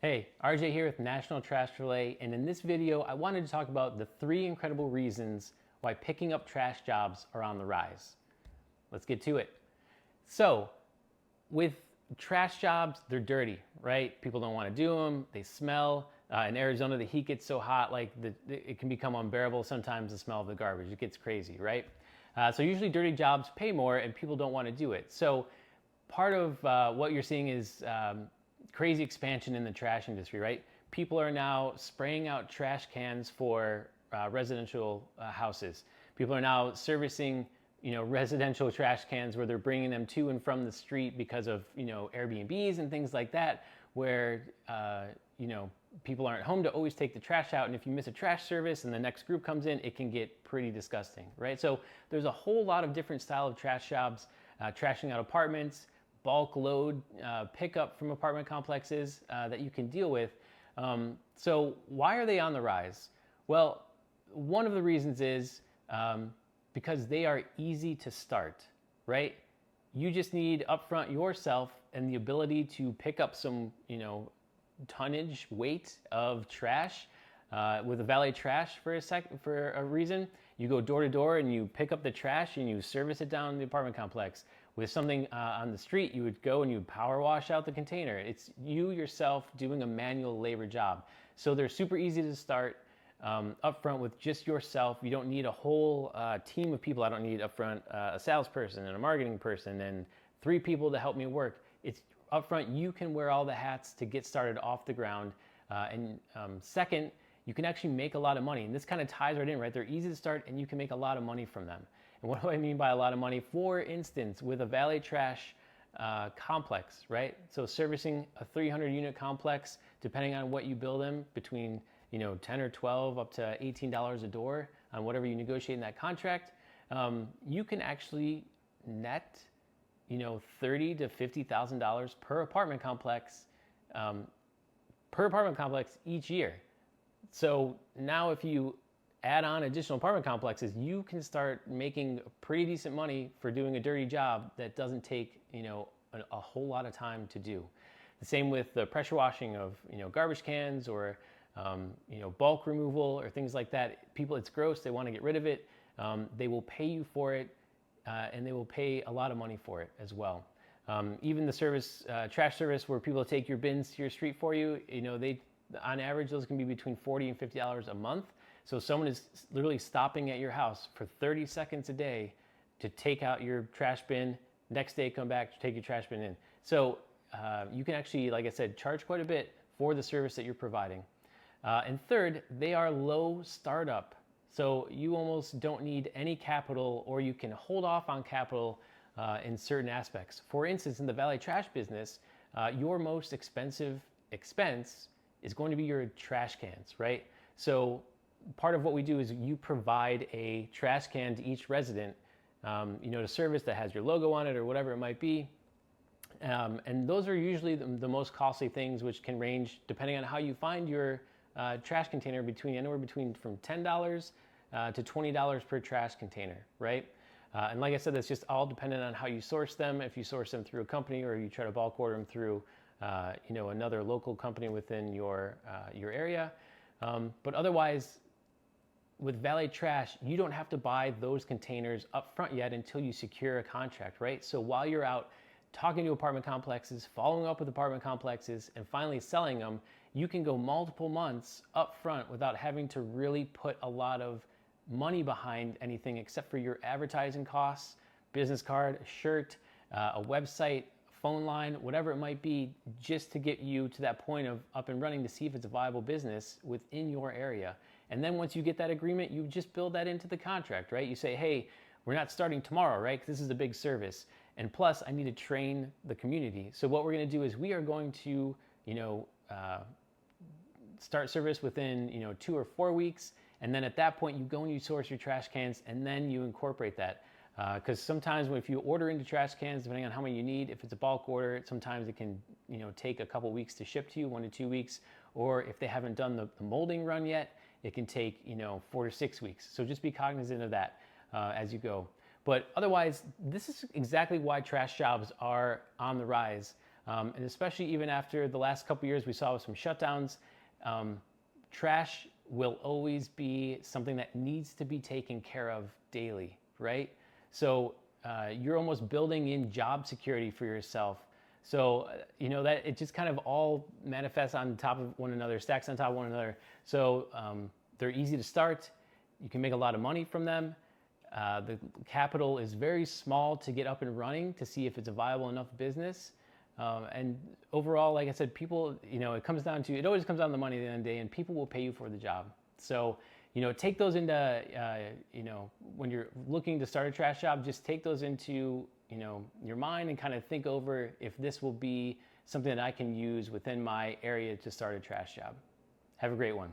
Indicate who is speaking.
Speaker 1: Hey, RJ here with National Trash Valet, and in this video, I wanted to talk about the 3 incredible reasons why picking up trash jobs are on the rise. Let's get to it. So, with trash jobs, they're dirty, right? People don't want to do them, they smell. In Arizona, the heat gets so hot, it can become unbearable sometimes, the smell of the garbage. It gets crazy, right? So usually dirty jobs pay more and people don't want to do it. So part of what you're seeing is crazy expansion in the trash industry, right? People are now spraying out trash cans for residential houses. People are now servicing, residential trash cans where they're bringing them to and from the street because of, Airbnbs and things like that, where, people aren't home to always take the trash out. And if you miss a trash service and the next group comes in, it can get pretty disgusting, right? So there's a whole lot of different style of trash jobs, trashing out apartments, bulk load pickup from apartment complexes that you can deal with. So why are they on the rise? Well, one of the reasons is because they are easy to start, right? You just need upfront yourself and the ability to pick up some, tonnage weight of trash with a valet trash for a reason. You go door to door and you pick up the trash and you service it down the apartment complex. With something on the street, you would go and you would power wash out the container. It's you yourself doing a manual labor job. So they're super easy to start upfront with just yourself. You don't need a whole team of people. I don't need upfront a salesperson and a marketing person and 3 people to help me work. It's upfront, you can wear all the hats to get started off the ground. Second, you can actually make a lot of money. And this kind of ties right in, right? They're easy to start and you can make a lot of money from them. And what do I mean by a lot of money? For instance, with a valet trash complex, right? So servicing a 300 unit complex, depending on what you build them, between 10 or 12 up to $18 a door on whatever you negotiate in that contract, you can actually net $30,000 to $50,000 per apartment complex each year. So now if you add on additional apartment complexes, you can start making pretty decent money for doing a dirty job that doesn't take a whole lot of time to do. The same with the pressure washing of garbage cans or bulk removal or things like that. People, it's gross, they want to get rid of it. They will pay you for it, and they will pay a lot of money for it as well. Even the service, trash service, where people take your bins to your street for you, they on average those can be between $40 and $50 a month. So someone is literally stopping at your house for 30 seconds a day to take out your trash bin. Next day, come back to take your trash bin in. So you can actually, like I said, charge quite a bit for the service that you're providing. And third, they are low startup. So you almost don't need any capital, or you can hold off on capital in certain aspects. For instance, in the valet trash business, your most expensive expense is going to be your trash cans, right? So part of what we do is you provide a trash can to each resident, to service that has your logo on it or whatever it might be. And those are usually the most costly things, which can range, depending on how you find your trash container, anywhere between from $10 to $20 per trash container, right? And like I said, that's just all dependent on how you source them. If you source them through a company or you try to bulk order them through, another local company within your area. But otherwise, with valet trash, you don't have to buy those containers up front yet until you secure a contract, right? So while you're out talking to apartment complexes, following up with apartment complexes, and finally selling them, you can go multiple months up front without having to really put a lot of money behind anything except for your advertising costs, business card, a shirt, a website, phone line, whatever it might be, just to get you to that point of up and running to see if it's a viable business within your area. And then once you get that agreement, you just build that into the contract, right? You say, hey, we're not starting tomorrow, right? Because this is a big service. And plus, I need to train the community. So what we're going to do is we are going to, start service within, 2 or 4 weeks. And then at that point, you go and you source your trash cans, and then you incorporate that. Because sometimes if you order into trash cans, depending on how many you need, if it's a bulk order, sometimes it can take a couple weeks to ship to you, 1 to 2 weeks. Or if they haven't done the molding run yet, it can take 4 to 6 weeks. So just be cognizant of that as you go. But otherwise, this is exactly why trash jobs are on the rise. And especially even after the last couple years, we saw some shutdowns. Trash will always be something that needs to be taken care of daily, right? So you're almost building in job security for yourself. So, that it just kind of all manifests on top of one another, stacks on top of one another. So they're easy to start. You can make a lot of money from them. The capital is very small to get up and running to see if it's a viable enough business. And overall, like I said, people, it always comes down to the money at the end of the day, and people will pay you for the job. So, take those into, when you're looking to start a trash job, just take those into, your mind and kind of think over if this will be something that I can use within my area to start a trash job. Have a great one.